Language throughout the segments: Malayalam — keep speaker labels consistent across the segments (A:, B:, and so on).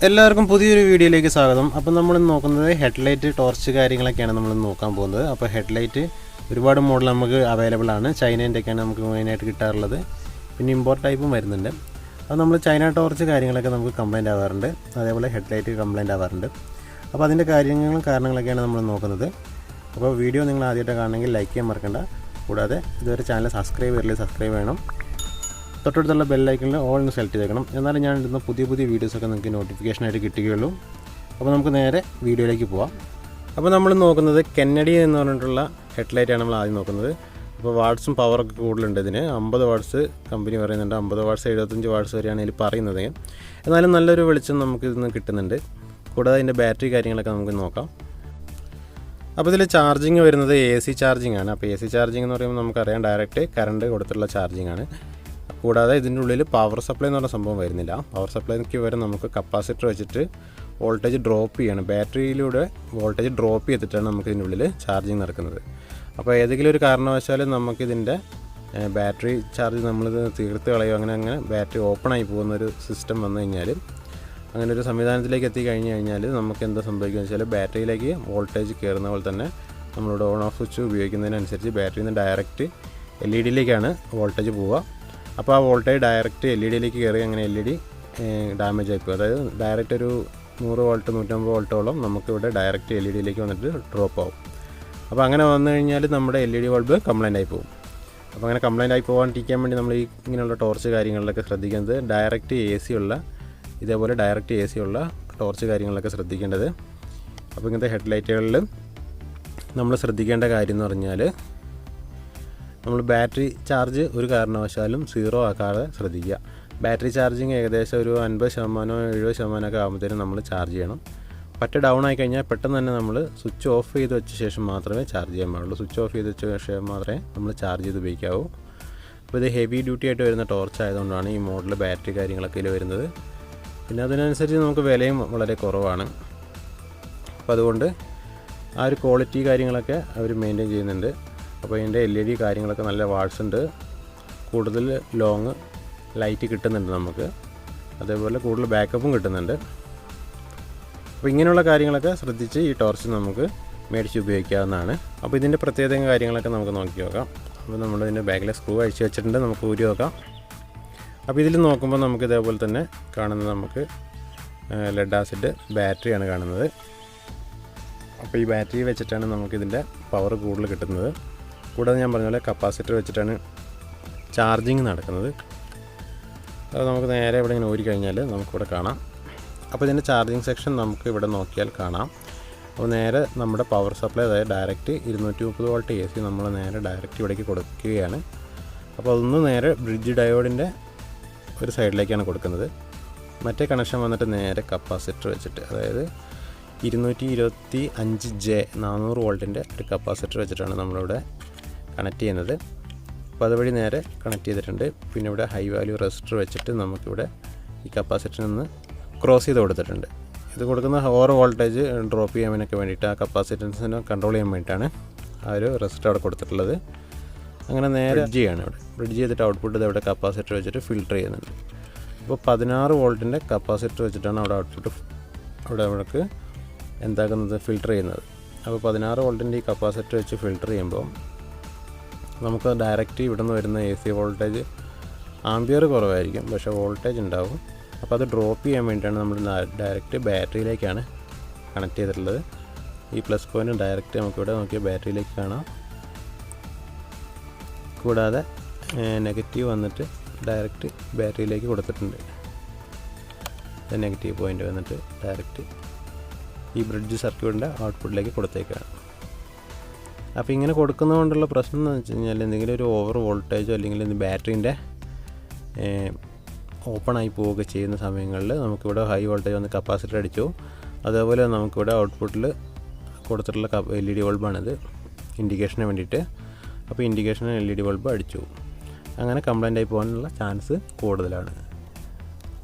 A: എല്ലാവർക്കും പുതിയൊരു വീഡിയോയിലേക്ക് സ്വാഗതം. അപ്പോൾ നമ്മൾ നോക്കുന്നത് ഹെഡ്ലൈറ്റ് ടോർച്ച് കാര്യങ്ങളൊക്കെയാണ് നമ്മൾ നോക്കാൻ പോകുന്നത്. അപ്പോൾ ഹെഡ്ലൈറ്റ് ഒരുപാട് മോഡൽ നമുക്ക് അവൈലബിൾ ആണ്. ചൈനേൻ്റെയൊക്കെയാണ് നമുക്ക് മെയിനായിട്ട് കിട്ടാറുള്ളത്. പിന്നെ ഇമ്പോർട്ട് ടൈപ്പും വരുന്നുണ്ട്. അപ്പോൾ നമ്മൾ ചൈന ടോർച്ച് കാര്യങ്ങളൊക്കെ നമുക്ക് കംപ്ലൈൻറ്റ് ആവാറുണ്ട്, അതേപോലെ ഹെഡ്ലൈറ്റ് കംപ്ലൈൻറ്റ് ആവാറുണ്ട്. അപ്പോൾ അതിൻ്റെ കാര്യങ്ങളും കാരണങ്ങളൊക്കെയാണ് നമ്മൾ നോക്കുന്നത്. അപ്പോൾ വീഡിയോ നിങ്ങൾ ആദ്യമായിട്ട് കാണണമെങ്കിൽ ലൈക്ക് ചെയ്യാൻ മറക്കണ്ട. കൂടാതെ ഇതുവരെ ചാനൽ സബ്സ്ക്രൈബ് ചെയ്യണം. തൊട്ടടുത്തുള്ള ബെല്ലൈക്കണിൽ ഓൾ ഒന്ന് സെലക്ട് ചെയ്തേക്കണം. എന്നാലും ഞാൻ ഇടുന്ന പുതിയ വീഡിയോസൊക്കെ നിങ്ങൾക്ക് നോട്ടിഫിക്കേഷനായിട്ട് കിട്ടുകയുള്ളൂ. അപ്പോൾ നമുക്ക് നേരെ വീഡിയോയിലേക്ക് പോവാം. അപ്പോൾ നമ്മൾ നോക്കുന്നത് കെന്നഡി എന്ന് പറഞ്ഞിട്ടുള്ള ഹെഡ്ലൈറ്റാണ് നമ്മൾ ആദ്യം നോക്കുന്നത്. അപ്പോൾ വാട്ട്സും പവറൊക്കെ കൂടുതലുണ്ട് ഇതിന്. 50 വാട്ട്സ് കമ്പനി പറയുന്നുണ്ട്, 50 വാട്ട്സ് 75 വാട്ട്സ് വരെയാണ് ഇതിൽ പറയുന്നത്. എന്നാലും നല്ലൊരു വെളിച്ചം നമുക്ക് ഇതിന് കിട്ടുന്നുണ്ട്. കൂടാതെ അതിൻ്റെ ബാറ്ററി കാര്യങ്ങളൊക്കെ നമുക്ക് നോക്കാം. അപ്പോൾ ഇതിൽ ചാർജിങ് വരുന്നത് AC ചാർജിങ് ആണ്. അപ്പോൾ AC ചാർജിങ് എന്ന് പറയുമ്പോൾ നമുക്കറിയാം ഡയറക്റ്റ് കറണ്ട് കൊടുത്തുള്ള ചാർജിങ് ആണ്. കൂടാതെ ഇതിൻ്റെ ഉള്ളിൽ പവർ സപ്ലൈ എന്ന് പറഞ്ഞ സംഭവം വരുന്നില്ല. പവർ സപ്ലൈക്ക് വരെ നമുക്ക് കപ്പാസിറ്റർ വെച്ചിട്ട് വോൾട്ടേജ് ഡ്രോപ്പ് ചെയ്യണം. ബാറ്ററിയിലൂടെ വോൾട്ടേജ് ഡ്രോപ്പ് ചെയ്തിട്ടാണ് നമുക്ക് ഇതിൻ്റെ ഉള്ളിൽ ചാർജിങ് നടക്കുന്നത്. അപ്പോൾ ഏതെങ്കിലും ഒരു കാരണവശാലും നമുക്കിതിൻ്റെ ബാറ്ററി ചാർജ് നമ്മളിത് തീർത്ത് കളയോ അങ്ങനെ ബാറ്ററി ഓപ്പൺ ആയി പോകുന്നൊരു സിസ്റ്റം വന്നു കഴിഞ്ഞാൽ, അങ്ങനെ ഒരു സംവിധാനത്തിലേക്ക് എത്തിക്കഴിഞ്ഞ് കഴിഞ്ഞാൽ നമുക്ക് എന്താ സംഭവിക്കുക വെച്ചാൽ ബാറ്ററിയിലേക്ക് വോൾട്ടേജ് കയറുന്ന പോലെ തന്നെ നമ്മളിവിടെ ഓൺ ഓഫ് സ്വിച്ച് ഉപയോഗിക്കുന്നതിനനുസരിച്ച് ബാറ്ററിയിൽ നിന്ന് ഡയറക്റ്റ് LED വോൾട്ടേജ് പോവുക. അപ്പോൾ ആ വോൾട്ടേജ് ഡയറക്റ്റ് LED കയറി അങ്ങനെ LED ഡാമേജ് ആയിപ്പോകും. അതായത് ഡയറക്റ്റ് ഒരു 100 വോൾട്ട് 150 വോൾട്ടോളം നമുക്കിവിടെ ഡയറക്റ്റ് LED വന്നിട്ട് ഡ്രോപ്പ് ആവും. അപ്പോൾ അങ്ങനെ വന്നു കഴിഞ്ഞാൽ നമ്മുടെ LED ബൾബ് കംപ്ലൈൻ്റ് ആയി പോകും. അപ്പോൾ അങ്ങനെ കംപ്ലൈൻ്റ് ആയി പോകാണ്ടിരിക്കാൻ വേണ്ടി നമ്മൾ ഈ ഇങ്ങനെയുള്ള ടോർച്ച് കാര്യങ്ങളിലൊക്കെ ശ്രദ്ധിക്കുന്നത് ഇതേപോലെ ഡയറക്റ്റ് AC ഉള്ള ടോർച്ച് കാര്യങ്ങളൊക്കെ ശ്രദ്ധിക്കേണ്ടത്. അപ്പോൾ ഇങ്ങനത്തെ ഹെഡ്ലൈറ്റുകളിൽ നമ്മൾ ശ്രദ്ധിക്കേണ്ട കാര്യം എന്ന് പറഞ്ഞാൽ നമ്മൾ ബാറ്ററി ചാർജ് ഒരു കാരണവശാലും 0 ആക്കാതെ ശ്രദ്ധിക്കുക. ബാറ്ററി ചാർജിങ് ഏകദേശം ഒരു 50% 70% ആകുമ്പോഴത്തേനും നമ്മൾ ചാർജ് ചെയ്യണം. ഡൗൺ ആയി കഴിഞ്ഞാൽ പെട്ടെന്ന് തന്നെ നമ്മൾ സ്വിച്ച് ഓഫ് ചെയ്ത് വെച്ച ശേഷം മാത്രമേ ചാർജ് ചെയ്യാൻ പാടുള്ളൂ. സ്വിച്ച് ഓഫ് ചെയ്ത് വെച്ച ശേഷം മാത്രമേ നമ്മൾ ചാർജ് ചെയ്ത് ഉപയോഗിക്കാവൂ. അപ്പോൾ ഇത് ഹെവി ഡ്യൂട്ടി ആയിട്ട് വരുന്ന ടോർച്ച് ആയതുകൊണ്ടാണ് ഈ മോഡൽ ബാറ്ററി കാര്യങ്ങളൊക്കെ ഇതിൽ വരുന്നത്. പിന്നെ അതിനനുസരിച്ച് നമുക്ക് വിലയും വളരെ കുറവാണ്. അപ്പോൾ അതുകൊണ്ട് ആ ഒരു ക്വാളിറ്റി കാര്യങ്ങളൊക്കെ അവർ മെയിൻറ്റെയിൻ ചെയ്യുന്നുണ്ട്. അപ്പോൾ ഇതിൻ്റെ LED കാര്യങ്ങളൊക്കെ നല്ല വാട്ട്സ് ഉണ്ട്, കൂടുതൽ ലോങ് ലൈറ്റ് കിട്ടുന്നുണ്ട് നമുക്ക്, അതേപോലെ കൂടുതൽ ബാക്കപ്പും കിട്ടുന്നുണ്ട്. അപ്പോൾ ഇങ്ങനെയുള്ള കാര്യങ്ങളൊക്കെ ശ്രദ്ധിച്ച് ഈ ടോർച്ച് നമുക്ക് മേടിച്ച് ഉപയോഗിക്കാവുന്നതാണ്. അപ്പോൾ ഇതിൻ്റെ പ്രത്യേകത കാര്യങ്ങളൊക്കെ നമുക്ക് നോക്കി നോക്കാം. അപ്പോൾ നമ്മളിതിൻ്റെ ബാക്കിലെ സ്ക്രൂ അഴിച്ച് വെച്ചിട്ടുണ്ട്, നമുക്ക് ഊരി നോക്കാം. അപ്പോൾ ഇതിൽ നോക്കുമ്പോൾ നമുക്ക് ഇതേപോലെ തന്നെ കാണുന്നത് നമുക്ക് ലെഡ് ആസിഡ് ബാറ്ററിയാണ് കാണുന്നത്. അപ്പോൾ ഈ ബാറ്ററി വെച്ചിട്ടാണ് നമുക്കിതിൻ്റെ പവർ കൂടുതൽ കിട്ടുന്നത്. കൂടാതെ ഞാൻ പറഞ്ഞ പോലെ കപ്പാസിറ്റർ വെച്ചിട്ടാണ് ചാർജിങ് നടക്കുന്നത്. അത് നമുക്ക് നേരെ ഇവിടെ ഇങ്ങനെ ഊരി കഴിഞ്ഞാൽ നമുക്കിവിടെ കാണാം. അപ്പോൾ ഇതിൻ്റെ ചാർജിങ് സെക്ഷൻ നമുക്ക് ഇവിടെ നോക്കിയാൽ കാണാം. അപ്പോൾ നേരെ നമ്മുടെ പവർ സപ്ലൈ, അതായത് ഡയറക്റ്റ് 230 വോൾട്ട് AC നമ്മൾ നേരെ ഡയറക്റ്റ് ഇവിടേക്ക് കൊടുക്കുകയാണ്. അപ്പോൾ അതൊന്ന് നേരെ ബ്രിഡ്ജ് ഡയോഡിൻ്റെ ഒരു സൈഡിലേക്കാണ് കൊടുക്കുന്നത്. മറ്റേ കണക്ഷൻ വന്നിട്ട് നേരെ കപ്പാസിറ്റർ വെച്ചിട്ട്, അതായത് 225J 400 വോൾട്ടിൻ്റെ ഒരു കപ്പാസിറ്റർ വെച്ചിട്ടാണ് നമ്മളിവിടെ കണക്ട് ചെയ്യുന്നത്. അപ്പോൾ അതുവഴി നേരെ കണക്ട് ചെയ്തിട്ടുണ്ട്. പിന്നെ ഇവിടെ ഹൈ വാല്യൂ റെസിസ്റ്റർ വെച്ചിട്ട് നമുക്കിവിടെ ഈ കപ്പാസിറ്ററിൽ നിന്ന് ക്രോസ് ചെയ്ത് കൊടുത്തിട്ടുണ്ട്. ഇത് കൊടുക്കുന്ന ഓവർ വോൾട്ടേജ് ഡ്രോപ്പ് ചെയ്യാനൊക്കെ വേണ്ടിയിട്ട്, ആ കപ്പാസിറ്റൻസിനെ കൺട്രോൾ ചെയ്യാൻ വേണ്ടിയിട്ടാണ് ആ ഒരു റെസിസ്റ്റർ അവിടെ കൊടുത്തിട്ടുള്ളത്. അങ്ങനെ നേരെ ബ്രിഡ്ജ് ചെയ്തിട്ട് ഔട്ട്പുട്ട് ഇതവിടെ കപ്പാസിറ്റർ വെച്ചിട്ട് ഫിൽട്ടർ ചെയ്യുന്നുണ്ട്. അപ്പോൾ 16 വോൾട്ടിൻ്റെ കപ്പാസിറ്റർ വെച്ചിട്ടാണ് അവിടെ ഔട്ട്പുട്ട് അവിടേക്ക് എന്താക്കുന്നത് ഫിൽട്ടർ ചെയ്യുന്നത്. അപ്പോൾ 16 വോൾട്ടിൻ്റെ ഈ കപ്പാസിറ്റർ വെച്ച് ഫിൽട്ടർ ചെയ്യുമ്പോൾ നമുക്ക് ഡയറക്റ്റ് ഇവിടെ നിന്ന് വരുന്ന AC വോൾട്ടേജ് ആംപിയർ കുറവായിരിക്കും, പക്ഷേ വോൾട്ടേജ് ഉണ്ടാവും. അപ്പോൾ അത് ഡ്രോപ്പ് ചെയ്യാൻ വേണ്ടിയിട്ടാണ് നമ്മൾ ഡയറക്റ്റ് ബാറ്ററിയിലേക്കാണ് കണക്ട് ചെയ്തിട്ടുള്ളത്. ഈ പ്ലസ് പോയിൻറ്റ് ഡയറക്റ്റ് നമുക്കിവിടെ നോക്കിയാൽ ബാറ്ററിയിലേക്ക് കാണാം. കൂടാതെ നെഗറ്റീവ് വന്നിട്ട് ഡയറക്റ്റ് ബാറ്ററിയിലേക്ക് കൊടുത്തിട്ടുണ്ട്. നെഗറ്റീവ് പോയിൻ്റ് വന്നിട്ട് ഡയറക്റ്റ് ഈ ബ്രിഡ്ജ് സർക്യൂട്ടിൻ്റെ ഔട്ട്പുട്ടിലേക്ക് കൊടുത്തേക്കാണ്. അപ്പോൾ ഇങ്ങനെ കൊടുക്കുന്നതുകൊണ്ടുള്ള പ്രശ്നം എന്ന് വെച്ച് കഴിഞ്ഞാൽ എന്തെങ്കിലും ഒരു ഓവർ വോൾട്ടേജോ അല്ലെങ്കിൽ ബാറ്ററീൻ്റെ ഓപ്പണായി പോവുക ചെയ്യുന്ന സമയങ്ങളിൽ നമുക്കിവിടെ ഹൈ വോൾട്ടേജ് വന്ന് കപ്പാസിറ്റർ അടിച്ചു. അതേപോലെ നമുക്കിവിടെ ഔട്ട്പുട്ടിൽ കൊടുത്തിട്ടുള്ള LED ബൾബാണിത് ഇൻഡിക്കേഷന് വേണ്ടിയിട്ട്. അപ്പോൾ ഇൻഡിക്കേഷന് LED ബൾബ് അടിച്ചു, അങ്ങനെ കംപ്ലൈൻ്റ് ആയി പോകാനുള്ള ചാൻസ് കൂടുതലാണ്.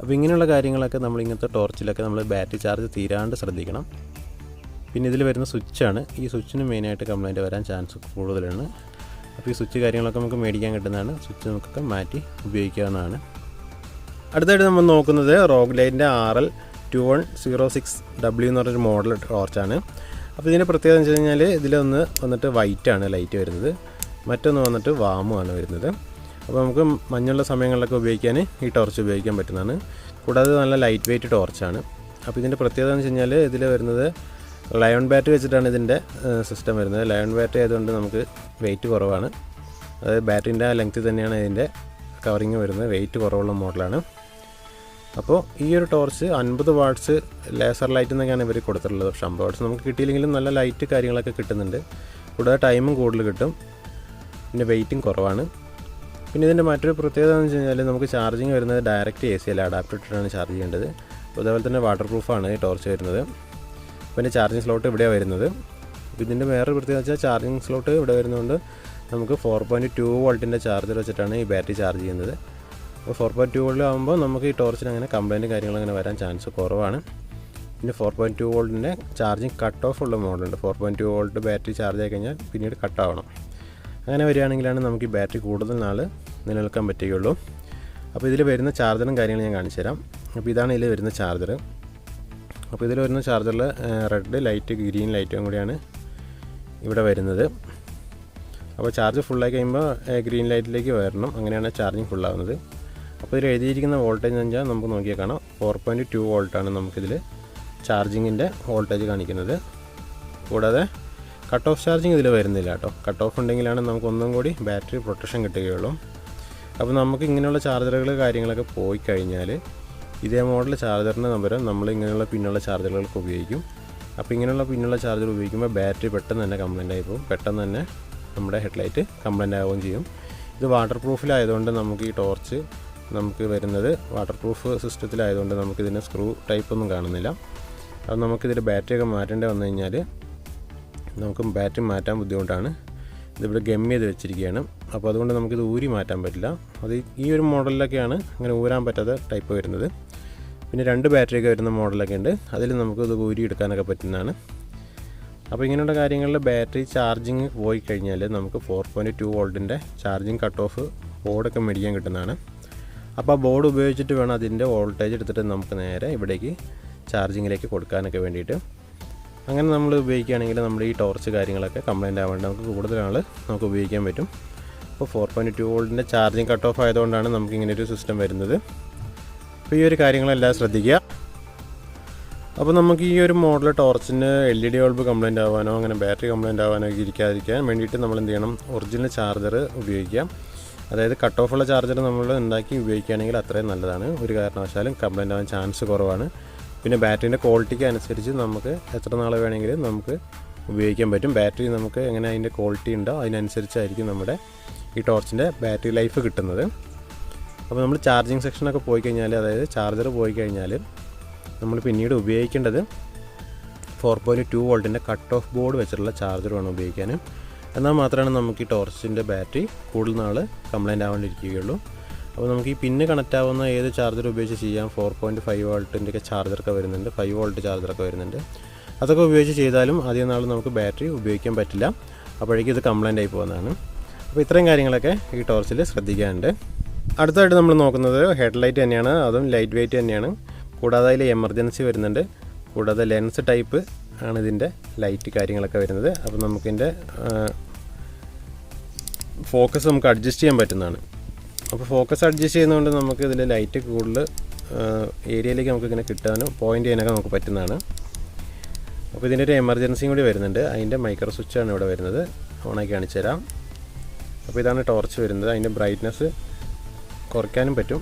A: അപ്പോൾ ഇങ്ങനെയുള്ള കാര്യങ്ങളൊക്കെ നമ്മൾ ഇങ്ങനത്തെ ടോർച്ചിലൊക്കെ നമ്മൾ ബാറ്ററി ചാർജ് തീരാണ്ട് ശ്രദ്ധിക്കണം. പിന്നെ ഇതിൽ വരുന്ന സ്വിച്ചാണ്, ഈ സ്വിച്ചിന് മെയിനായിട്ട് കംപ്ലൈൻറ്റ് വരാൻ ചാൻസ് കൂടുതലാണ്. അപ്പോൾ ഈ സ്വിച്ച് കാര്യങ്ങളൊക്കെ നമുക്ക് മേടിക്കാൻ കിട്ടുന്നതാണ്. സ്വിച്ച് നമുക്കൊക്കെ മാറ്റി ഉപയോഗിക്കാവുന്നതാണ്. അടുത്തായിട്ട് നമ്മൾ നോക്കുന്നത് റോഗ് ലൈറ്റിൻ്റെ RL 2106W എന്ന് പറഞ്ഞൊരു മോഡൽ ടോർച്ചാണ്. അപ്പോൾ ഇതിൻ്റെ പ്രത്യേകത എന്ന് വെച്ച് കഴിഞ്ഞാൽ ഇതിലൊന്ന് വന്നിട്ട് വൈറ്റാണ് ലൈറ്റ് വരുന്നത്, മറ്റൊന്ന് വന്നിട്ട് വാമുമാണ് വരുന്നത്. അപ്പോൾ നമുക്ക് മഞ്ഞുള്ള സമയങ്ങളിലൊക്കെ ഉപയോഗിക്കാൻ ഈ ടോർച്ച് ഉപയോഗിക്കാൻ പറ്റുന്നതാണ്. കൂടാതെ നല്ല ലൈറ്റ് വെയ്റ്റ് ടോർച്ചാണ്. അപ്പോൾ ഇതിൻ്റെ പ്രത്യേകത എന്ന് വെച്ച് കഴിഞ്ഞാൽ ഇതിൽ വരുന്നത് ലയൺ ബാറ്ററി വെച്ചിട്ടാണ് ഇതിൻ്റെ സിസ്റ്റം വരുന്നത്. ലയൺ ബാറ്ററി ആയതുകൊണ്ട് നമുക്ക് വെയിറ്റ് കുറവാണ്. അതായത് ബാറ്ററിൻ്റെ ലെങ്ത്തിൽ തന്നെയാണ് ഇതിൻ്റെ കവറിങ് വരുന്നത്. വെയിറ്റ് കുറവുള്ള മോഡലാണ്. അപ്പോൾ ഈ ഒരു ടോർച്ച് 50 വാട്ട്സ് ലേസർ ലൈറ്റ് എന്നൊക്കെയാണ് ഇവർ കൊടുത്തിട്ടുള്ളത്. പക്ഷേ 50 വാട്ട്സ് നമുക്ക് കിട്ടിയില്ലെങ്കിലും നല്ല ലൈറ്റ് കാര്യങ്ങളൊക്കെ കിട്ടുന്നുണ്ട്. കൂടാതെ ടൈമും കൂടുതൽ കിട്ടും, പിന്നെ വെയിറ്റും കുറവാണ്. പിന്നെ ഇതിൻ്റെ മറ്റൊരു പ്രത്യേകത എന്ന് വെച്ച് കഴിഞ്ഞാൽ നമുക്ക് ചാർജിങ് വരുന്നത് ഡയറക്റ്റ് AC അല്ല, അഡാപ്റ്റർ ഇട്ടിട്ടാണ് ചാർജ് ചെയ്യേണ്ടത്. അപ്പോൾ അതേപോലെ തന്നെ വാട്ടർ പ്രൂഫാണ് ഈ ടോർച്ച് വരുന്നത്. പിന്നെ ചാർജിങ് സ്ലോട്ട് ഇവിടെയാണ് വരുന്നത്. അപ്പോൾ ഇതിൻ്റെ വേറൊരു പ്രത്യേകത വെച്ചാൽ ചാർജിങ് സ്ലോട്ട് ഇവിടെ വരുന്നതുകൊണ്ട് നമുക്ക് 4.2 വോൾട്ടിൻ്റെ ചാർജർ വെച്ചിട്ടാണ് ഈ ബാറ്ററി ചാർജ് ചെയ്യുന്നത്. അപ്പോൾ 4.2 വോൾട്ടിലാകുമ്പോൾ നമുക്ക് ഈ ടോർച്ചിന് അങ്ങനെ കംപ്ലൈൻറ്റ് കാര്യങ്ങളങ്ങനെ വരാൻ ചാൻസ് കുറവാണ്. പിന്നെ 4.2 വോൾട്ടിൻ്റെ ചാർജിങ് കട്ട് ഓഫ് ഉള്ള മോഡലുണ്ട്. 4.2 വോൾട്ട് ബാറ്ററി ചാർജ് ആയി കഴിഞ്ഞാൽ പിന്നീട് കട്ടാവണം. അങ്ങനെ വരികയാണെങ്കിലാണ് നമുക്ക് ഈ ബാറ്ററി കൂടുതൽ നാൾ നിലനിൽക്കാൻ പറ്റുകയുള്ളൂ. അപ്പോൾ ഇതിൽ വരുന്ന ചാർജറും കാര്യങ്ങളും ഞാൻ കാണിച്ചു തരാം. അപ്പോൾ ഇതാണ് ഇതിൽ വരുന്ന ചാർജർ. അപ്പോൾ ഇതിൽ വരുന്ന ചാർജറിൽ റെഡ് ലൈറ്റ് ഗ്രീൻ ലൈറ്റും കൂടിയാണ് ഇവിടെ വരുന്നത്. അപ്പോൾ ചാർജ് ഫുള്ളായി കഴിയുമ്പോൾ ഗ്രീൻ ലൈറ്റിലേക്ക് വരണം, അങ്ങനെയാണ് ചാർജിങ് ഫുള്ളാകുന്നത്. അപ്പോൾ ഇതിൽ എഴുതിയിരിക്കുന്ന വോൾട്ടേജ് എന്ന് വെച്ചാൽ നമുക്ക് നോക്കിയാൽ കാണാം 4.2 വോൾട്ടാണ് നമുക്കിതിൽ ചാർജിങ്ങിൻ്റെ വോൾട്ടേജ് കാണിക്കുന്നത്. കൂടാതെ കട്ട് ഓഫ് ചാർജിങ് ഇതിൽ വരുന്നില്ല കേട്ടോ. കട്ട് ഓഫ് ഉണ്ടെങ്കിലാണ് നമുക്ക് ഒന്നും കൂടി ബാറ്ററി പ്രൊട്ടക്ഷൻ കിട്ടുകയുള്ളൂ. അപ്പോൾ നമുക്ക് ഇങ്ങനെയുള്ള ചാർജറുകൾ കാര്യങ്ങളൊക്കെ പോയി കഴിഞ്ഞാൽ ഇതേ മോഡൽ ചാർജറിന് പകരം നമ്മൾ ഇങ്ങനെയുള്ള പിന്നുള്ള ചാർജറുകൾക്ക് ഉപയോഗിക്കും. അപ്പോൾ ഇങ്ങനെയുള്ള പിന്നുള്ള ചാർജർ ഉപയോഗിക്കുമ്പോൾ ബാറ്ററി പെട്ടെന്ന് തന്നെ കംപ്ലൈൻ്റ് ആയി പോകും, പെട്ടെന്ന് തന്നെ നമ്മുടെ ഹെഡ്ലൈറ്റ് കംപ്ലൈൻ്റ് ആവുകയും ചെയ്യും. ഇത് വാട്ടർ പ്രൂഫിലായതുകൊണ്ട് നമുക്ക് ഈ ടോർച്ച് നമുക്ക് വരുന്നത് വാട്ടർ പ്രൂഫ് സിസ്റ്റത്തിലായതുകൊണ്ട് നമുക്കിതിന് സ്ക്രൂ ടൈപ്പൊന്നും കാണുന്നില്ല. അത് നമുക്കിതിൽ ബാറ്ററിയൊക്കെ മാറ്റേണ്ടി വന്നു കഴിഞ്ഞാൽ നമുക്ക് ബാറ്ററി മാറ്റാൻ ബുദ്ധിമുട്ടാണ്. ഇതിവിടെ ഗം ചെയ്ത് വെച്ചിരിക്കുകയാണ്. അപ്പോൾ അതുകൊണ്ട് നമുക്കിത് ഊരി മാറ്റാൻ പറ്റില്ല. അത് ഈ ഒരു മോഡലിലൊക്കെയാണ് അങ്ങനെ ഊരാൻ പറ്റാത്ത ടൈപ്പ് വരുന്നത്. പിന്നെ 2 ബാറ്ററിയൊക്കെ വരുന്ന മോഡലൊക്കെ ഉണ്ട്, അതിൽ നമുക്കിത് ഊരി എടുക്കാനൊക്കെ പറ്റുന്നതാണ്. അപ്പോൾ ഇങ്ങനെയുള്ള കാര്യങ്ങളിൽ ബാറ്ററി ചാർജിങ് പോയി കഴിഞ്ഞാൽ നമുക്ക് 4.2 വോൾട്ടിൻ്റെ ചാർജിങ് കട്ട് ഓഫ് ബോർഡൊക്കെ മേടിക്കാൻ കിട്ടുന്നതാണ്. അപ്പോൾ ആ ബോർഡ് ഉപയോഗിച്ചിട്ട് വേണം അതിൻ്റെ വോൾട്ടേജ് എടുത്തിട്ട് നമുക്ക് നേരെ ഇവിടേക്ക് ചാർജിങ്ങിലേക്ക് കൊടുക്കാനൊക്കെ വേണ്ടിയിട്ട്. അങ്ങനെ നമ്മൾ ഉപയോഗിക്കുകയാണെങ്കിൽ നമ്മുടെ ഈ ടോർച്ച് കാര്യങ്ങളൊക്കെ കംപ്ലൈൻ്റ് ആവേണ്ട നമുക്ക് കൂടുതൽ നാൾ നമുക്ക് ഉപയോഗിക്കാൻ പറ്റും. അപ്പോൾ 4.2 വോൾട്ടിൻ്റെ ചാർജിങ് കട്ട് ഓഫ് ആയതുകൊണ്ടാണ് നമുക്കിങ്ങനൊരു സിസ്റ്റം വരുന്നത്. അപ്പോൾ ഈ ഒരു കാര്യങ്ങളെല്ലാം ശ്രദ്ധിക്കുക. അപ്പോൾ നമുക്ക് ഈ ഒരു മോഡൽ ടോർച്ചിന് LED ബൾബ് കംപ്ലൈൻ്റ് ആവാനോ അങ്ങനെ ബാറ്ററി കംപ്ലൈൻ്റ് ആവാനോ ഇരിക്കാതിരിക്കാൻ വേണ്ടിയിട്ട് നമ്മൾ എന്ത് ചെയ്യണം, ഒറിജിനൽ ചാർജർ ഉപയോഗിക്കാം. അതായത് കട്ട് ഓഫുള്ള ചാർജർ നമ്മൾ ഉണ്ടാക്കി ഉപയോഗിക്കുകയാണെങ്കിൽ അത്രയും നല്ലതാണ്. ഒരു കാരണവശാലും കംപ്ലൈൻ്റ് ആവാൻ ചാൻസ് കുറവാണ്. പിന്നെ ബാറ്ററീൻ്റെ ക്വാളിറ്റിക്ക് അനുസരിച്ച് നമുക്ക് എത്ര നാൾ വേണമെങ്കിലും നമുക്ക് ഉപയോഗിക്കാൻ പറ്റും. ബാറ്ററി നമുക്ക് എങ്ങനെ അതിൻ്റെ ക്വാളിറ്റി ഉണ്ടോ അതിനനുസരിച്ചായിരിക്കും നമ്മുടെ ഈ ടോർച്ചിൻ്റെ ബാറ്ററി ലൈഫ് കിട്ടുന്നത്. അപ്പോൾ നമ്മൾ ചാർജിങ് സെക്ഷനൊക്കെ പോയി കഴിഞ്ഞാൽ, അതായത് ചാർജർ പോയി കഴിഞ്ഞാൽ നമ്മൾ പിന്നീട് ഉപയോഗിക്കേണ്ടത് 4.2 വോൾട്ടിൻ്റെ കട്ട് ഓഫ് ബോർഡ് വെച്ചിട്ടുള്ള ചാർജർ വേണം ഉപയോഗിക്കാൻ. എന്നാൽ മാത്രമാണ് നമുക്ക് ഈ ടോർച്ചിൻ്റെ ബാറ്ററി കൂടുതൽ നാൾ കംപ്ലൈൻ്റ് ആവാണ്ടിരിക്കുകയുള്ളൂ. അപ്പോൾ നമുക്ക് ഈ പിന്ന് കണക്റ്റ് ആവുന്ന ഏത് ചാർജർ ഉപയോഗിച്ച് ചെയ്യാം. 4.5 വോൾട്ടിൻ്റെയൊക്കെ ചാർജറൊക്കെ വരുന്നുണ്ട്, 5 വോൾട്ട് ചാർജറൊക്കെ വരുന്നുണ്ട്. അതൊക്കെ ഉപയോഗിച്ച് ചെയ്താലും അധികം നാൾ നമുക്ക് ബാറ്ററി ഉപയോഗിക്കാൻ പറ്റില്ല. അപ്പോഴേക്കും ഇത് കംപ്ലൈൻ്റ് ആയി പോകുന്നതാണ്. അപ്പോൾ ഇത്രയും കാര്യങ്ങളൊക്കെ ഈ ടോർച്ചിൽ ശ്രദ്ധിക്കാനുണ്ട്. അടുത്തായിട്ട് നമ്മൾ നോക്കുന്നത് ഹെഡ്ലൈറ്റ് തന്നെയാണ്. അതും ലൈറ്റ് വെയ്റ്റ് തന്നെയാണ്. കൂടാതെ അതിൽ എമർജൻസി വരുന്നുണ്ട്. കൂടാതെ ലെൻസ് ടൈപ്പ് ആണ് ഇതിൻ്റെ ലൈറ്റ് കാര്യങ്ങളൊക്കെ വരുന്നത്. അപ്പോൾ നമുക്കിതിൻ്റെ ഫോക്കസ് നമുക്ക് അഡ്ജസ്റ്റ് ചെയ്യാൻ പറ്റുന്നതാണ്. അപ്പോൾ ഫോക്കസ് അഡ്ജസ്റ്റ് ചെയ്യുന്നതുകൊണ്ട് നമുക്ക് ഇതിൽ ലൈറ്റ് കൂടുതൽ ഏരിയയിലേക്ക് നമുക്കിങ്ങനെ കിട്ടാനും പോയിൻ്റ് ചെയ്യാനൊക്കെ നമുക്ക് പറ്റുന്നതാണ്. അപ്പോൾ ഇതിൻ്റെ ഒരു എമർജൻസിയും കൂടി വരുന്നുണ്ട്. അതിൻ്റെ മൈക്രോ സ്വിച്ചാണ് ഇവിടെ വരുന്നത്. ഓണാക്കി കാണിച്ചു തരാം. അപ്പോൾ ഇതാണ് ടോർച്ച് വരുന്നത്. അതിൻ്റെ ബ്രൈറ്റ്നസ് കുറയ്ക്കാനും പറ്റും.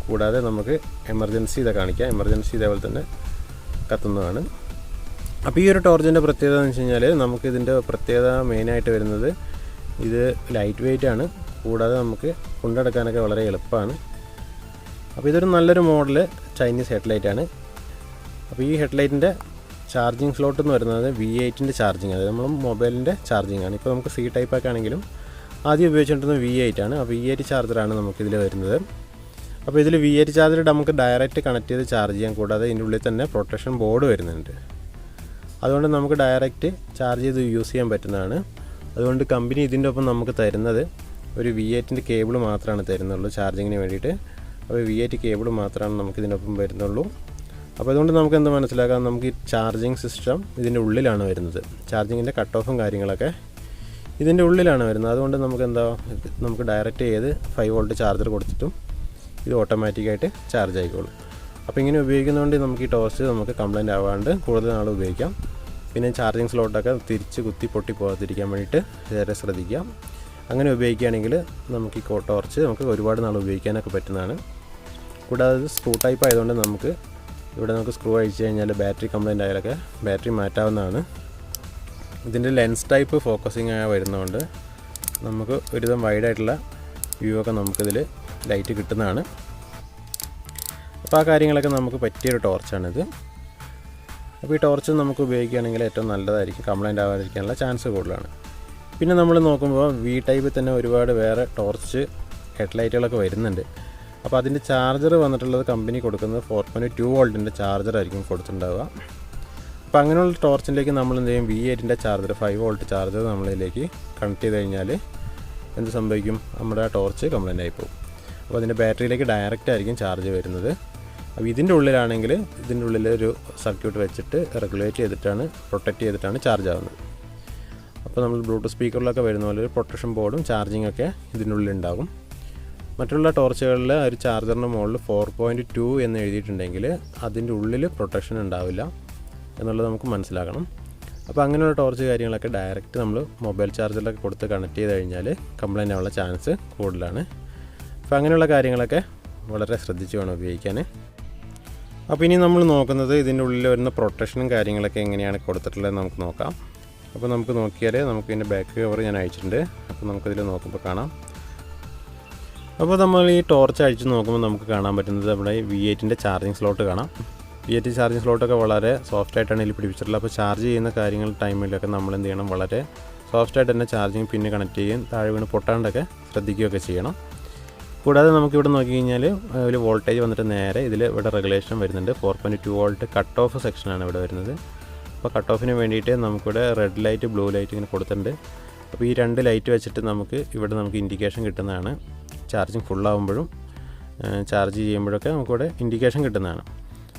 A: കൂടാതെ നമുക്ക് എമർജൻസി ഇതൊക്കെ കാണിക്കാം. എമർജൻസി ഇതേപോലെ തന്നെ കത്തുന്നതാണ്. അപ്പോൾ ഈ ഒരു ടോർച്ചിൻ്റെ പ്രത്യേകത എന്ന് വെച്ച് കഴിഞ്ഞാൽ നമുക്കിതിൻ്റെ പ്രത്യേകത മെയിനായിട്ട് വരുന്നത് ഇത് ലൈറ്റ് വെയ്റ്റ് ആണ്. കൂടാതെ നമുക്ക് കൊണ്ടുനടക്കാനൊക്കെ വളരെ എളുപ്പമാണ്. അപ്പോൾ ഇതൊരു നല്ലൊരു മോഡൽ ചൈനീസ് ഹെഡ്ലൈറ്റാണ്. അപ്പോൾ ഈ ഹെഡ്ലൈറ്റിൻ്റെ ചാർജിങ് സ്ലോട്ട് എന്ന് പറയുന്നത് V8ൻ്റെ ചാർജിങ്, അതായത് നമ്മൾ മൊബൈലിൻ്റെ ചാർജിങ് ആണ്. ഇപ്പോൾ നമുക്ക് C ടൈപ്പൊക്കെ ആണെങ്കിലും ആദ്യം ഉപയോഗിച്ചിട്ടുള്ളത് V8 ആണ്. അപ്പോൾ V8 ചാർജറാണ് നമുക്കിതിൽ വരുന്നത്. അപ്പോൾ ഇതിൽ V8 ചാർജർ നമുക്ക് ഡയറക്റ്റ് കണക്ട് ചെയ്ത് ചാർജ് ചെയ്യാം. കൂടാതെ ഇതിൻ്റെ ഉള്ളിൽ തന്നെ പ്രൊട്ടക്ഷൻ ബോർഡ് വരുന്നുണ്ട്. അതുകൊണ്ട് നമുക്ക് ഡയറക്റ്റ് ചാർജ് ചെയ്ത് യൂസ് ചെയ്യാൻ പറ്റുന്നതാണ്. അതുകൊണ്ട് കമ്പനി ഇതിൻ്റെ ഒപ്പം നമുക്ക് തരുന്നത് ഒരു V8ൻ്റെ കേബിൾ മാത്രമാണ് തരുന്നുള്ളൂ ചാർജിങ്ങിന് വേണ്ടിയിട്ട്. അപ്പോൾ V8 കേബിൾ മാത്രമാണ് നമുക്ക് ഇതിനൊപ്പം വരുന്നുള്ളൂ. അപ്പോൾ അതുകൊണ്ട് നമുക്ക് എന്ത് മനസ്സിലാക്കാം, നമുക്ക് ഈ ചാർജിങ് സിസ്റ്റം ഇതിൻ്റെ ഉള്ളിലാണ് വരുന്നത്. ചാർജിങ്ങിൻ്റെ കട്ട് ഓഫും കാര്യങ്ങളൊക്കെ ഇതിൻ്റെ ഉള്ളിലാണ് വരുന്നത്. അതുകൊണ്ട് നമുക്ക് ഡയറക്റ്റ് ചെയ്ത് 5 വോൾട്ട് ചാർജർ കൊടുത്തിട്ടും ഇത് ഓട്ടോമാറ്റിക്കായിട്ട് ചാർജ് ആയിക്കോളും. അപ്പോൾ ഇങ്ങനെ ഉപയോഗിക്കുന്നതുകൊണ്ട് നമുക്ക് ഈ ടോർച്ച് നമുക്ക് കംപ്ലൈൻറ്റ് ആവാണ്ട് കൂടുതൽ നാൾ ഉപയോഗിക്കാം. പിന്നെ ചാർജിങ് സ്ലോട്ടൊക്കെ തിരിച്ച് കുത്തി പൊട്ടി പോകാതിരിക്കാൻ വേണ്ടിയിട്ട് വളരെ ശ്രദ്ധിക്കാം. അങ്ങനെ ഉപയോഗിക്കുകയാണെങ്കിൽ നമുക്ക് ഈ ടോർച്ച് നമുക്ക് ഒരുപാട് നാൾ ഉപയോഗിക്കാനൊക്കെ പറ്റുന്നതാണ്. കൂടാതെ സ്ക്രൂ ടൈപ്പ് ആയതുകൊണ്ട് നമുക്ക് സ്ക്രൂ അഴിച്ച് കഴിഞ്ഞാൽ ബാറ്ററി കംപ്ലൈൻ്റ് ആയാലൊക്കെ ബാറ്ററി മാറ്റാവുന്നതാണ്. ഇതിൻ്റെ ലെൻസ് ടൈപ്പ് ഫോക്കസിങ് വരുന്നതുകൊണ്ട് നമുക്ക് ഒരുവിധം വൈഡായിട്ടുള്ള വ്യൂ ഒക്കെ നമുക്കിതിൽ ലൈറ്റ് കിട്ടുന്നതാണ്. അപ്പോൾ ആ കാര്യങ്ങളൊക്കെ നമുക്ക് പറ്റിയൊരു ടോർച്ചാണിത്. അപ്പോൾ ഈ ടോർച്ച് നമുക്ക് ഉപയോഗിക്കുകയാണെങ്കിൽ ഏറ്റവും നല്ലതായിരിക്കും, കംപ്ലൈൻ്റ് ആവാതിരിക്കാനുള്ള ചാൻസ് കൂടുതലാണ്. പിന്നെ നമ്മൾ നോക്കുമ്പോൾ വി ടൈപ്പിൽ തന്നെ ഒരുപാട് വേറെ ടോർച്ച് ഹെഡ്ലൈറ്റുകളൊക്കെ വരുന്നുണ്ട്. അപ്പോൾ അതിൻ്റെ ചാർജർ വന്നിട്ടുള്ളത് കമ്പനി കൊടുക്കുന്നത് 4.2 വോൾട്ടിൻ്റെ ചാർജറായിരിക്കും കൊടുത്തിട്ടുണ്ടാവുക. അപ്പോൾ അങ്ങനെയുള്ള ടോർച്ചിലേക്ക് നമ്മൾ എന്ത് ചെയ്യും, V8ൻ്റെ ചാർജർ 5 വോൾട്ട് ചാർജർ നമ്മളിലേക്ക് കണക്ട് ചെയ്ത് കഴിഞ്ഞാൽ എന്ത് സംഭവിക്കും, നമ്മുടെ ആ ടോർച്ച് കംപ്ലൈൻ്റ് ആയിപ്പോവും. അപ്പോൾ അതിൻ്റെ ബാറ്ററിയിലേക്ക് ഡയറക്റ്റ് ആയിരിക്കും ചാർജ് വരുന്നത്. അപ്പോൾ ഇതിൻ്റെ ഉള്ളിലാണെങ്കിൽ ഇതിൻ്റെ ഉള്ളിൽ ഒരു സർക്യൂട്ട് വെച്ചിട്ട് റെഗുലേറ്റ് ചെയ്തിട്ടാണ്, പ്രൊട്ടക്റ്റ് ചെയ്തിട്ടാണ് ചാർജ് ആവുന്നത്. അപ്പോൾ നമ്മൾ ബ്ലൂടൂത്ത് സ്പീക്കറിലൊക്കെ വരുന്ന പോലെ ഒരു പ്രൊട്ടക്ഷൻ ബോർഡും ചാർജിങ് ഒക്കെ ഇതിൻ്റെ ഉള്ളിലുണ്ടാകും. മറ്റുള്ള ടോർച്ചുകളിൽ ഒരു ചാർജറിൻ്റെ മുകളിൽ 4.2 എന്ന് എഴുതിയിട്ടുണ്ടെങ്കിൽ അതിൻ്റെ ഉള്ളിൽ പ്രൊട്ടക്ഷൻ ഉണ്ടാവില്ല എന്നുള്ളത് നമുക്ക് മനസ്സിലാക്കണം. അപ്പോൾ അങ്ങനെയുള്ള ടോർച്ച് കാര്യങ്ങളൊക്കെ ഡയറക്റ്റ് നമ്മൾ മൊബൈൽ ചാർജറിലൊക്കെ കൊടുത്ത് കണക്ട് ചെയ്ത് കഴിഞ്ഞാൽ കംപ്ലൈൻ്റ് ആവാനുള്ള ചാൻസ് കൂടുതലാണ്. അപ്പോൾ അങ്ങനെയുള്ള കാര്യങ്ങളൊക്കെ വളരെ ശ്രദ്ധിച്ച് വേണം ഉപയോഗിക്കാൻ. അപ്പോൾ ഇനി നമ്മൾ നോക്കുന്നത് ഇതിൻ്റെ ഉള്ളിൽ വരുന്ന പ്രൊട്ടക്ഷനും കാര്യങ്ങളൊക്കെ എങ്ങനെയാണ് കൊടുത്തിട്ടുള്ളതെന്ന് നമുക്ക് നോക്കാം. അപ്പോൾ നമുക്ക് നോക്കിയാൽ നമുക്ക് ഇതിൻ്റെ ബാക്ക് കവർ ഞാൻ അയച്ചിട്ടുണ്ട്. അപ്പോൾ നമുക്കതിൽ നോക്കുമ്പോൾ കാണാം. അപ്പോൾ നമ്മൾ ഈ ടോർച്ച് അഴിച്ച് നോക്കുമ്പോൾ നമുക്ക് കാണാൻ പറ്റുന്നത് നമ്മുടെ V8ൻ്റെ ചാർജിങ് സ്ലോട്ട് കാണാം. V8 ചാർജിങ് സ്ലോട്ടൊക്കെ വളരെ സോഫ്റ്റായിട്ടാണ് ഇതിൽ പിടിപ്പിച്ചിട്ടുള്ളത്. അപ്പോൾ ചാർജ് ചെയ്യുന്ന കാര്യങ്ങൾ ടൈമിലൊക്കെ നമ്മൾ എന്ത് ചെയ്യണം, വളരെ സോഫ്റ്റായിട്ട് തന്നെ ചാർജിങ് പിന്നെ കണക്ട് ചെയ്യും, താഴെ വീണ് പൊട്ടാണ്ടൊക്കെ ശ്രദ്ധിക്കുകയൊക്കെ ചെയ്യണം. കൂടാതെ നമുക്കിവിടെ നോക്കി കഴിഞ്ഞാൽ ഒരു വോൾട്ടേജ് വന്നിട്ട് നേരെ ഇവിടെ റെഗുലേഷൻ വരുന്നുണ്ട്. 4.2 വോൾട്ട് കട്ട് ഓഫ് സെക്ഷനാണ് ഇവിടെ വരുന്നത്. അപ്പോൾ കട്ട് ഓഫിന് വേണ്ടിയിട്ട് നമുക്കിവിടെ റെഡ് ലൈറ്റ്, ബ്ലൂ ലൈറ്റ് ഇങ്ങനെ കൊടുത്തിട്ടുണ്ട്. അപ്പോൾ ഈ 2 ലൈറ്റ് വെച്ചിട്ട് നമുക്ക് ഇൻഡിക്കേഷൻ കിട്ടുന്നതാണ്. ചാർജിങ് ഫുള്ളാകുമ്പോഴും ചാർജ് ചെയ്യുമ്പോഴൊക്കെ നമുക്കിവിടെ ഇൻഡിക്കേഷൻ കിട്ടുന്നതാണ്.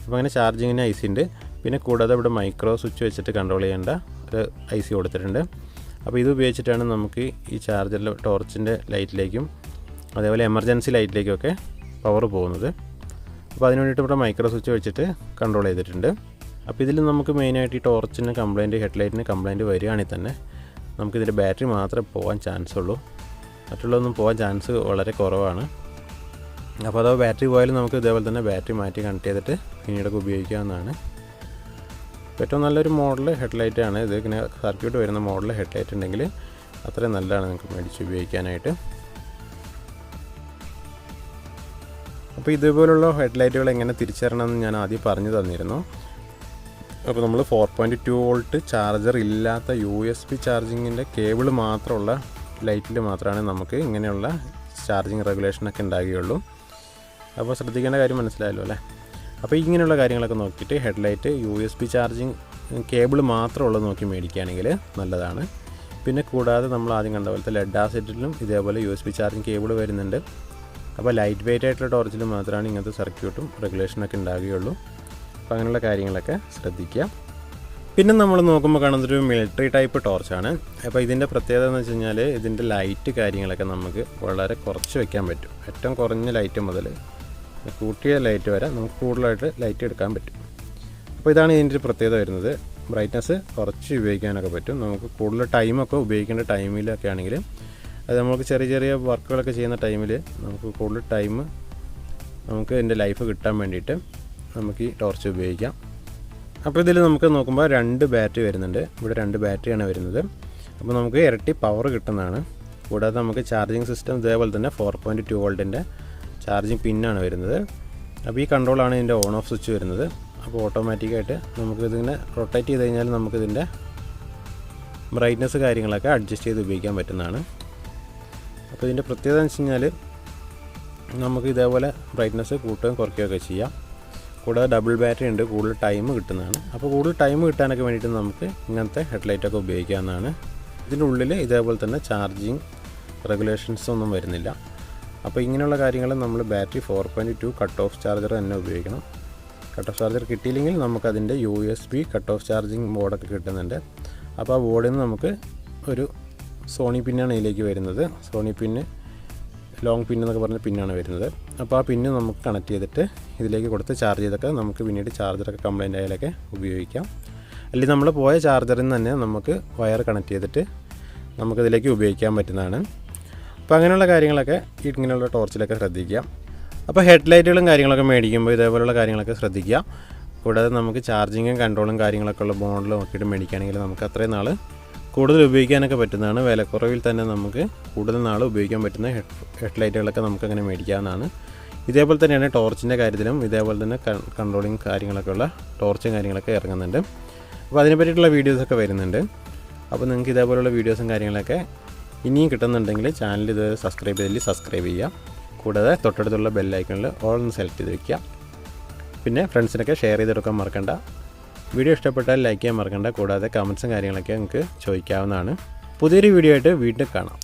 A: അപ്പോൾ അങ്ങനെ ചാർജിങ്ങിന് IC ഉണ്ട്. പിന്നെ കൂടാതെ ഇവിടെ മൈക്രോ സ്വിച്ച് വെച്ചിട്ട് കൺട്രോൾ ചെയ്യേണ്ട ഒരു IC കൊടുത്തിട്ടുണ്ട്. അപ്പോൾ ഇത് ഉപയോഗിച്ചിട്ടാണ് നമുക്ക് ഈ ചാർജറിൽ ടോർച്ചിൻ്റെ ലൈറ്റിലേക്കും അതേപോലെ എമർജൻസി ലൈറ്റിലേക്കൊക്കെ പവർ പോകുന്നത്. അപ്പോൾ അതിന് വേണ്ടിയിട്ട് ഇവിടെ മൈക്രോ സ്വിച്ച് വെച്ചിട്ട് കൺട്രോൾ ചെയ്തിട്ടുണ്ട്. അപ്പോൾ ഇതിൽ നമുക്ക് മെയിനായിട്ട് ഈ ടോർച്ചിന് കംപ്ലൈൻറ്റ്, ഹെഡ്ലൈറ്റിന് കംപ്ലൈൻറ്റ് വരികയാണെങ്കിൽ തന്നെ നമുക്കിതിൻ്റെ ബാറ്ററി മാത്രമേ പോകാൻ ചാൻസ് ഉള്ളൂ, മറ്റുള്ളതൊന്നും പോകാൻ ചാൻസ് വളരെ കുറവാണ്. അപ്പോൾ അഥവാ ബാറ്ററി പോയാലും നമുക്ക് ഇതേപോലെ തന്നെ ബാറ്ററി മാറ്റി കണക്ട് ചെയ്തിട്ട് പിന്നീടൊക്കെ ഉപയോഗിക്കാവുന്നതാണ്. ഏറ്റവും നല്ലൊരു മോഡൽ ഹെഡ്ലൈറ്റാണ് ഇത്. ഇങ്ങനെ സർക്യൂട്ട് വരുന്ന മോഡൽ ഹെഡ്ലൈറ്റ് ഉണ്ടെങ്കിൽ അത്രയും നല്ലതാണ് നിങ്ങൾക്ക് മേടിച്ച് ഉപയോഗിക്കാനായിട്ട്. അപ്പോൾ ഇതുപോലുള്ള ഹെഡ്ലൈറ്റുകൾ എങ്ങനെ തിരിച്ചറിയണമെന്ന് ഞാൻ ആദ്യം പറഞ്ഞു തന്നിരുന്നു. അപ്പോൾ നമ്മൾ 4.2 വോൾട്ട് ചാർജർ ഇല്ലാത്ത USB ചാർജിങ്ങിൻ്റെ കേബിൾ മാത്രമുള്ള ലൈറ്റിൽ മാത്രമാണ് നമുക്ക് ഇങ്ങനെയുള്ള ചാർജിങ് റെഗുലേഷനൊക്കെ ഉണ്ടാകുകയുള്ളൂ. അപ്പോൾ ശ്രദ്ധിക്കേണ്ട കാര്യം മനസ്സിലായല്ലോ അല്ലേ. അപ്പോൾ ഇങ്ങനെയുള്ള കാര്യങ്ങളൊക്കെ നോക്കിയിട്ട് ഹെഡ്ലൈറ്റ് USB ചാർജിങ് കേബിൾ മാത്രമുള്ളത് നോക്കി മേടിക്കുകയാണെങ്കിൽ നല്ലതാണ്. പിന്നെ കൂടാതെ നമ്മൾ ആദ്യം കണ്ട പോലത്തെ ലെഡ് ആസിഡിലും ഇതേപോലെ USB ചാർജിങ് കേബിൾ വരുന്നുണ്ട്. അപ്പോൾ ലൈറ്റ് വെയിറ്റ് ആയിട്ടുള്ള ടോർച്ചിൽ മാത്രമാണ് ഇങ്ങനത്തെ സർക്യൂട്ടും റെഗുലേഷനൊക്കെ ഉണ്ടാകുകയുള്ളൂ. അപ്പോൾ അങ്ങനെയുള്ള കാര്യങ്ങളൊക്കെ ശ്രദ്ധിക്കുക. പിന്നെ നമ്മൾ നോക്കുമ്പോൾ കാണുന്നൊരു മിലിറ്ററി ടൈപ്പ് ടോർച്ചാണ്. അപ്പോൾ ഇതിൻ്റെ പ്രത്യേകത എന്ന് വെച്ച് കഴിഞ്ഞാൽ ഇതിൻ്റെ ലൈറ്റ് കാര്യങ്ങളൊക്കെ നമുക്ക് വളരെ കുറച്ച് വയ്ക്കാൻ പറ്റും. ഏറ്റവും കുറഞ്ഞ ലൈറ്റ് മുതൽ കൂട്ടിയ ലൈറ്റ് വരെ നമുക്ക് കൂടുതലായിട്ട് ലൈറ്റ് എടുക്കാൻ പറ്റും. അപ്പോൾ ഇതാണ് ഇതിൻ്റെ ഒരു പ്രത്യേകത വരുന്നത്. ബ്രൈറ്റ്നസ് കുറച്ച് ഉപയോഗിക്കാനൊക്കെ പറ്റും. നമുക്ക് കൂടുതൽ ടൈമൊക്കെ ഉപയോഗിക്കേണ്ട ടൈമിലൊക്കെ ആണെങ്കിൽ, അത് നമുക്ക് ചെറിയ ചെറിയ വർക്കുകളൊക്കെ ചെയ്യുന്ന ടൈമിൽ നമുക്ക് കൂടുതൽ ടൈം നമുക്ക് ഇതിൻ്റെ ലൈഫ് കിട്ടാൻ വേണ്ടിയിട്ട് നമുക്ക് ഈ ടോർച്ച് ഉപയോഗിക്കാം. അപ്പോൾ ഇതിൽ നമുക്ക് നോക്കുമ്പോൾ 2 ബാറ്ററി വരുന്നുണ്ട്. ഇവിടെ 2 ബാറ്ററിയാണ് വരുന്നത്. അപ്പോൾ നമുക്ക് ഇരട്ടി പവർ കിട്ടുന്നതാണ്. കൂടാതെ നമുക്ക് ചാർജിങ് സിസ്റ്റം ഇതേപോലെ തന്നെ 4.2 വോൾട്ടിൻ്റെ ചാർജിങ് പിന്നാണ് വരുന്നത്. അപ്പോൾ ഈ കൺട്രോളാണ് ഇതിൻ്റെ ഓൺ ഓഫ് സ്വിച്ച് വരുന്നത്. അപ്പോൾ ഓട്ടോമാറ്റിക്കായിട്ട് നമുക്കിതിങ്ങനെ റൊട്ടേറ്റ് ചെയ്ത് കഴിഞ്ഞാൽ നമുക്കിതിൻ്റെ ബ്രൈറ്റ്നസ് കാര്യങ്ങളൊക്കെ അഡ്ജസ്റ്റ് ചെയ്ത് ഉപയോഗിക്കാൻ പറ്റുന്നതാണ്. അപ്പോൾ ഇതിൻ്റെ പ്രത്യേകത എന്ന് വെച്ച് കഴിഞ്ഞാൽ നമുക്ക് ഇതേപോലെ ബ്രൈറ്റ്നസ് കൂട്ടുകയും കുറയ്ക്കുകയൊക്കെ ചെയ്യാം. കൂടാതെ ഡബിൾ ബാറ്ററി ഉണ്ട്, കൂടുതൽ ടൈം കിട്ടുന്നതാണ്. അപ്പോൾ കൂടുതൽ ടൈം കിട്ടാനൊക്കെ വേണ്ടിയിട്ട് നമുക്ക് ഇങ്ങനത്തെ ഹെഡ്ലൈറ്റൊക്കെ ഉപയോഗിക്കാവുന്നതാണ്. ഇതിൻ്റെ ഉള്ളിൽ ഇതേപോലെ തന്നെ ചാർജിങ് റെഗുലേഷൻസ് ഒന്നും വരുന്നില്ല. അപ്പോൾ ഇങ്ങനെയുള്ള കാര്യങ്ങൾ നമ്മൾ ബാറ്ററി 4.2 കട്ട് ഓഫ് ചാർജർ തന്നെ ഉപയോഗിക്കണം. കട്ട് ഓഫ് ചാർജർ കിട്ടിയില്ലെങ്കിൽ നമുക്കതിൻ്റെ USB കട്ട് ഓഫ് ചാർജിങ് ബോർഡൊക്കെ കിട്ടുന്നുണ്ട്. അപ്പോൾ ആ ബോർഡിൽ നിന്ന് നമുക്ക് ഒരു സോണി പിന്നാണ് ഇതിലേക്ക് വരുന്നത്. സോണി പിന്ന്, ലോങ് പിൻ എന്നൊക്കെ പറഞ്ഞ പിന്നാണ് വരുന്നത്. അപ്പോൾ ആ പിന്ന് നമുക്ക് കണക്ട് ചെയ്തിട്ട് ഇതിലേക്ക് കൊടുത്ത് ചാർജ് ചെയ്തൊക്കെ നമുക്ക് പിന്നീട് ചാർജറൊക്കെ കംപ്ലൈൻ്റ് ആയാലൊക്കെ ഉപയോഗിക്കാം. അല്ലെങ്കിൽ നമ്മൾ പോയ ചാർജറിൽ നിന്ന് തന്നെ നമുക്ക് വയർ കണക്ട് ചെയ്തിട്ട് നമുക്കിതിലേക്ക് ഉപയോഗിക്കാൻ പറ്റുന്നതാണ്. അപ്പോൾ അങ്ങനെയുള്ള കാര്യങ്ങളൊക്കെ ഇങ്ങനെയുള്ള ടോർച്ചിലൊക്കെ ശ്രദ്ധിക്കുക. അപ്പോൾ ഹെഡ്ലൈറ്റുകളും കാര്യങ്ങളൊക്കെ മേടിക്കുമ്പോൾ ഇതേപോലെയുള്ള കാര്യങ്ങളൊക്കെ ശ്രദ്ധിക്കുക. കൂടാതെ നമുക്ക് ചാർജിങ്ങും കൺട്രോളും കാര്യങ്ങളൊക്കെ ഉള്ള മോഡൽ നോക്കിയിട്ട് മേടിക്കുകയാണെങ്കിൽ നമുക്ക് അത്രയും നാൾ കൂടുതൽ ഉപയോഗിക്കാനൊക്കെ പറ്റുന്നതാണ്. വിലക്കുറവിൽ തന്നെ നമുക്ക് കൂടുതൽ നാൾ ഉപയോഗിക്കാൻ പറ്റുന്ന ഹെഡ്ലൈറ്റുകളൊക്കെ നമുക്കങ്ങനെ മേടിക്കാവുന്നതാണ്. ഇതേപോലെ തന്നെയാണ് ടോർച്ചിൻ്റെ കാര്യത്തിലും ഇതേപോലെ തന്നെ കൺട്രോളിങ് കാര്യങ്ങളൊക്കെ ഉള്ള ടോർച്ചും കാര്യങ്ങളൊക്കെ ഇറങ്ങുന്നുണ്ട്. അപ്പോൾ അതിനെ പറ്റിയിട്ടുള്ള വീഡിയോസൊക്കെ വരുന്നുണ്ട്. അപ്പോൾ നിങ്ങൾക്ക് ഇതേപോലെയുള്ള വീഡിയോസും കാര്യങ്ങളൊക്കെ ഇനിയും കിട്ടുന്നുണ്ടെങ്കിൽ ചാനൽ ഇത് സബ്സ്ക്രൈബ് ചെയ്യുക. കൂടാതെ തൊട്ടടുത്തുള്ള ബെല്ലൈക്കണിൽ ഓൾ ഒന്ന് സെലക്ട് ചെയ്ത് വയ്ക്കുക. പിന്നെ ഫ്രണ്ട്സിനൊക്കെ ഷെയർ ചെയ്തെടുക്കാൻ മറക്കണ്ട. വീഡിയോ ഇഷ്ടപ്പെട്ടാൽ ലൈക്ക് ചെയ്യാൻ മറക്കണ്ട. കൂടാതെ കമൻസും കാര്യങ്ങളൊക്കെ നിങ്ങൾക്ക് ചോദിക്കാവുന്നതാണ്. പുതിയൊരു വീഡിയോ ആയിട്ട് വീണ്ടും കാണാം.